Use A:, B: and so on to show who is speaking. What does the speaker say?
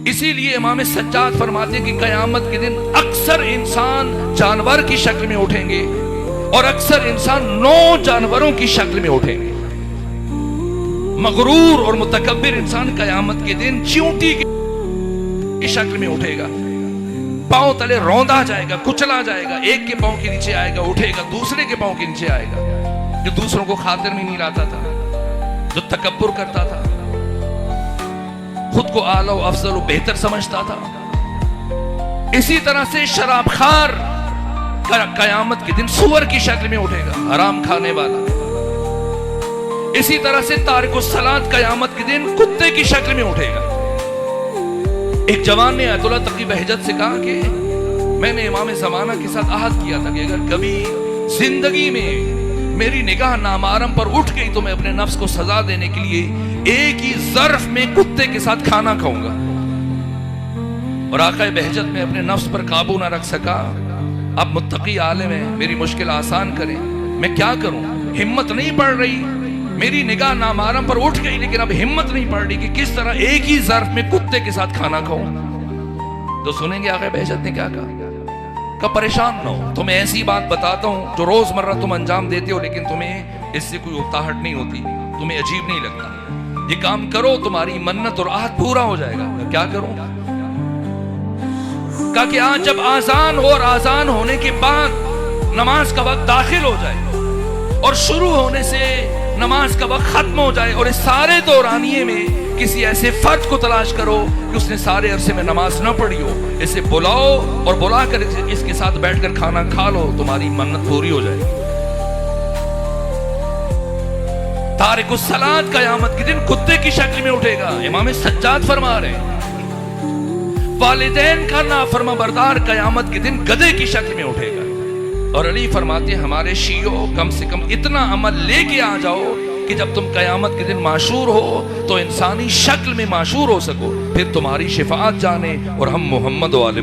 A: इसीलिए इमाम सज्जाद फरमाते हैं कि कयामत के दिन अक्सर इंसान जानवर की शक्ल में उठेंगे और अक्सर इंसान 9 जानवरों की शक्ल में उठेंगे। मगरूर और मुतकब्बिर इंसान कयामत के दिन चींटी की शक्ल में उठेगा, पांव तले रौंदा जाएगा, कुचला जाएगा, एक के पांव के नीचे आएगा, उठेगा, दूसरे के पांव के नीचे आएगा। जो दूसरों को खातिर में नहीं लाता था, जो तकब्बुर करता था, खुद को आला व अफजल व बेहतर समझता था। इसी तरह से शराबखार कयामत के दिन सुअर की शक्ल में उठेगा, हराम खाने वाला। इसी तरह से तारिकुस सलात कयामत के दिन कुत्ते की शक्ल में उठेगा। एक जवान ने अयतुल्लाह तकी बहजत से कहा कि मैंने इमाम ज़माना के साथ अहद किया था कि अगर कभी जिंदगी में मेरी निगाह नामारम पर उठ गई तो मैं अपने नफ्स को सजा देने के लिए एक ही ज़र्फ में कुत्ते के साथ खाना खाऊंगा। और आक़ाए बहजत में अपने नफ्स पर काबू ना रख सका। अब मुत्तकी आलिम है, मेरी मुश्किल आसान करें, मैं क्या करूं? हिम्मत नहीं पड़ रही, मेरी निगाह नामारम पर उठ गई लेकिन अब हिम्मत नहीं पड़ रही कि किस तरह एक ही ज़र्फ में कुत्ते के साथ खाना खाऊं। तो सुनेंगे आक़ाए बहजत ने क्या कहा? का परेशान ना हो, तुम्हें ऐसी बात बताता हूं जो रोजमर्रा तुम अंजाम देते हो लेकिन तुम्हें इससे कोई उकताहट नहीं होती, तुम्हें अजीब नहीं लगता। ये काम करो, तुम्हारी मन्नत और आहद पूरा हो जाएगा। क्या करूं? कहा कि आज जब आजान हो और आजान होने के बाद नमाज का वक्त दाखिल हो जाए और शुरू होने से नमाज का वक्त खत्म हो जाए और इस सारे दौरानिये में किसी ऐसे फर्द को तलाश करो कि उसने सारे अरसे में नमाज न पढ़ी हो, इसे बुलाओ और बुलाकर इसके साथ बैठकर खाना खा लो, तुम्हारी मन्नत पूरी हो जाएगी। तारिकुस सलात कयामत के दिन कुत्ते की शक्ल में उठेगा। इमाम सज्जाद फरमा रहे वालिदैन का नाफरमाबरदार कयामत के दिन गधे की शक्ल में उठेगा। और अली फरमाते हमारे शियो कम से कम इतना अमल लेके आ जाओ कि जब तुम कयामत के दिन माशूर हो तो इंसानी शक्ल में माशूर हो सको, फिर तुम्हारी शिफाअत जाने और हम मोहम्मद वाले